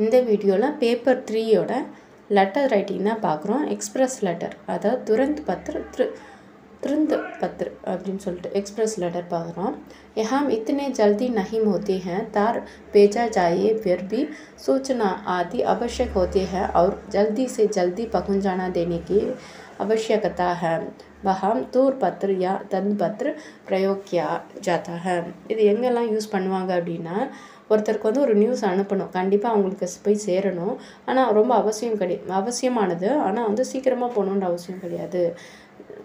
இந்த வீடியோவில் paper 3யோட letter writing தான் பார்க்குறோம். எக்ஸ்பிரஸ் லெட்டர், அதாவது तुरंत पत्र அப்படின்னு சொல்லிட்டு एक्सप्रेस लेटर பார்க்குறோம். हम इतने जल्दी नहीं होते हैं, तार भेजा जाए फिर भी सूचना आदि आवश्यक होती है और जल्दी से जल्दी पहुंचाना देने की आवश्यकता है. वहाँ दूर पत्र या दंत पत्र प्रयोग किया जाता है. இது எங்கெல்லாம் யூஸ் பண்ணுவாங்க அப்படின்னா, ஒருத்தருக்கு வந்து ஒரு நியூஸ் அனுப்பணும், கண்டிப்பாக அவங்களுக்கு போய் சேரணும். ஆனால் ரொம்ப அவசியமானது, ஆனால் வந்து சீக்கிரமாக போகணுன்ற அவசியம் கிடையாது.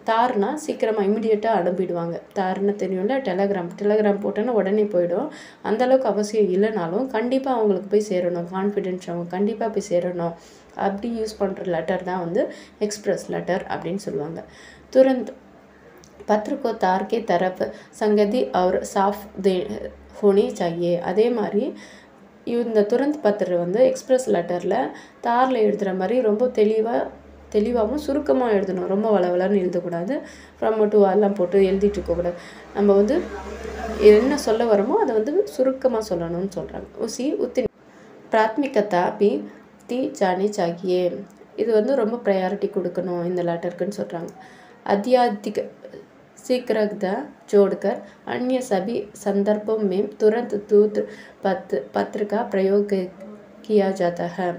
தார்னா சீக்கிரமாக இமிடியேட்டாக அனுப்பிடுவாங்க. தார்னு தெரியும்ல, டெலகிராம் போட்டோன்னா உடனே போயிடும். அந்தளவுக்கு அவசியம் இல்லைனாலும் கண்டிப்பாக அவங்களுக்கு போய் சேரணும், கான்ஃபிடென்ஸ் அவங்க கண்டிப்பாக போய் சேரணும், அப்படி யூஸ் பண்ணுற லெட்டர் தான் வந்து எக்ஸ்பிரஸ் லெட்டர் அப்படின்னு சொல்லுவாங்க. तुरंत पत्र को तार के तरफ संगति और साफ होनी चाहिए. அதே மாதிரி இந்த துரந்த் பத்திர வந்து எக்ஸ்பிரஸ் லெட்டரில் தாரில் எழுதுகிற மாதிரி ரொம்ப தெளிவாகவும் சுருக்கமாக எழுதணும். ரொம்ப வளவலன்னு எழுதக்கூடாது. ஃப்ரம் டு எல்லாம் போட்டு எழுதிட்டு இருக்கக்கூடாது. நம்ம வந்து என்ன சொல்ல வரோமோ அதை வந்து சுருக்கமாக சொல்லணும்னு சொல்கிறாங்க. உசி உத்தி பிராத்மிகதா பி தி ஜானி சாகியே. இது வந்து ரொம்ப ப்ரையாரிட்டி கொடுக்கணும் இந்த லெட்டருக்குன்னு சொல்கிறாங்க. अत्याधिक शीघ्रता जोड़कर अन्य सभी संदर्भों में तुरंत दूत पत्र का प्रयोग किया जाता है.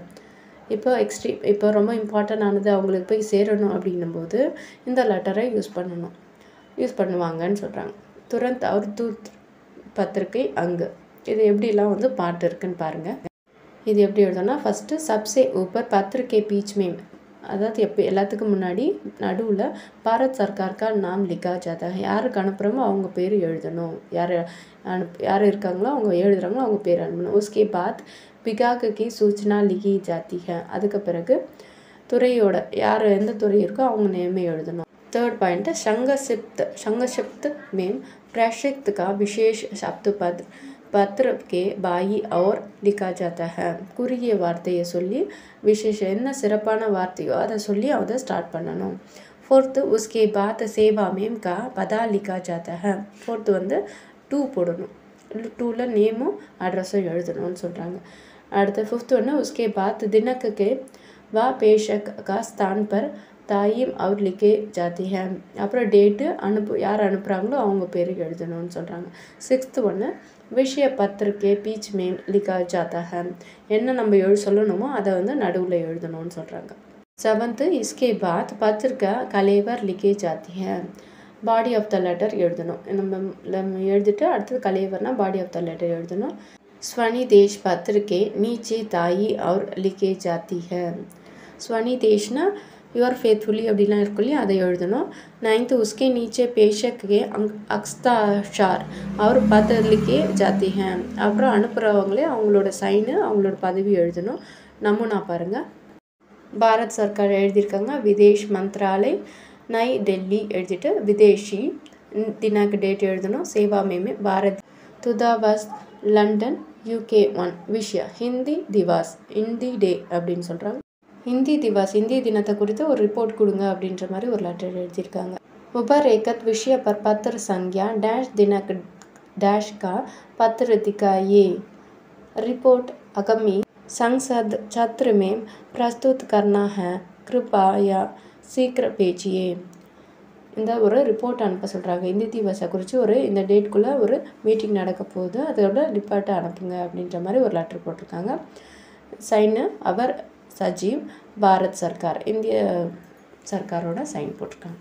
இப்போ ரொம்ப இம்பார்ட்டண்டானது அவங்களுக்கு போய் சேரணும் அப்படின்னும்போது இந்த லெட்டரை யூஸ் பண்ணுவாங்கன்னு சொல்கிறாங்க. तुरंत और दूत பத்திரிகை அங்கு இது எப்படிலாம் வந்து பாட்டு இருக்குன்னு பாருங்கள். இது எப்படி எழுதணும்னா, ஃபஸ்ட்டு சப்சே ஊப்பர் பத்திரிகை பீச் மேம், அதாவது எல்லாத்துக்கும் முன்னாடி நடுவில் பாரத் சர்க்கார்க்கா நாம் லிக்கா ஜாதா. யாருக்கு அனுப்புகிறோமோ அவங்க பேர் எழுதணும். யார் இருக்காங்களோ அவங்க எழுதுகிறாங்களோ அவங்க பேர் அனுப்பணும். உஸ்கே பாத் பிகாக்கு சூச்சனா லிகி ஜாத்தி ஹை. அதுக்கு பிறகு துறையோட எந்த துறை இருக்கோ அவங்க நேமே எழுதணும். थर्ड पॉइंट संक्षिप्त में प्रक्षिप्त का विशेष शब्द पत्र के बाई और लिखा जाता है. குறுகிய வார்த்தையை சொல்லி விசேஷம் என்ன சிறப்பான வார்த்தையோ அதை சொல்லி அதை ஸ்டார்ட் பண்ணணும். ஃபோர்த்து உஸ்கே பாத் சேவா மேம் கா பதா லிக்கா ஜாத்தா ஹை. ஃபோர்த்து வந்து 2 போடணும். 2ல் நேமும் அட்ரஸும் எழுதணும்னு சொல்கிறாங்க. அடுத்து ஃபிஃப்த் ஒன்று உஸ்கே பாத் தினக்கு வா பேஷக் கா ஸ்தான் பர் தாயும் அவர் லிக்கே ஜாத்தி ஹை. அப்புறம் டேட்டு யார் அனுப்புகிறாங்களோ அவங்க பேர் எழுதணும்னு சொல்கிறாங்க. சிக்ஸ்த்து ஒன்று விஷய பத்திரிகை பீச் மேம் லிக்கா ஜாத்தா ஹை. என்ன நம்ம சொல்லணுமோ அதை வந்து நடுவில் எழுதணும்னு சொல்கிறாங்க. செவன்த்து இஸ்கே பாத் பத்திரிகா கலேவர் லிக்கே ஜாத்தி ஹை. பாடி ஆஃப் த லெட்டர் எழுதணும். நம்ம எழுதிட்டு அடுத்தது கலேவர்னா பாடி ஆஃப் த லெட்டர் எழுதணும். ஸ்வனி தேஷ் பத்திரிகை நீச்சே தாயி அவர் லிக்கே ஜாத்தி ஹை. ஸ்வனி தேஷ்னா யுவர் ஃபேத்ஃபுல்லி அப்படிலாம் இருக்கும் இல்லையா, அதை எழுதணும். நைன்த்து உஸ்கே நீச்சே பேஷக்கே அக்ஸ்தாஷார் அவர் பத்திரிகே ஜாத்தி ஹை. அப்புறம் அனுப்புகிறவங்களே அவங்களோட சைனு அவங்களோட பதவி எழுதணும். நமூனா பாருங்கள். பாரத் சர்க்கார் எழுதியிருக்காங்க. விதேஷ் மந்த்ராலய் நை டெல்லி எழுதிட்டு விதேஷி தினாக்கு டேட் எழுதணும். சேவா மேமே பாரத் துதாவாஸ் லண்டன் UK 1 விஷயா ஹிந்தி திவாஸ் இந்தி டே அப்படின்னு சொல்கிறாங்க. ஹிந்தி திவாஸ் இந்திய தினத்தை குறித்து ஒரு ரிப்போர்ட் கொடுங்க அப்படின்ற மாதிரி ஒரு லெட்டர் எழுதியிருக்காங்க. உபர் ஏகத் விஷய பர் பத்திர சங்யா டேஷ் தினக் டேஷ் கா பத்திர दिखाइए. रिपोर्ट आगामी संसद सत्र में प्रस्तुत करना है, कृपया शीघ्र भेजिए. இந்த ஒரு ரிப்போர்ட் அனுப்ப சொல்கிறாங்க. இந்தி திவஸை குறித்து இந்த டேட்குள்ளே ஒரு மீட்டிங் நடக்க போகுது, அதோட ரிப்போர்ட்டை அனுப்புங்க அப்படின்ற மாதிரி ஒரு லெட்டர் போட்டிருக்காங்க. சைனு அவர் சஜீவ் பாரத் சர்க்கார், இந்திய சர்க்காரோட சைன் போட்டிருக்காங்க.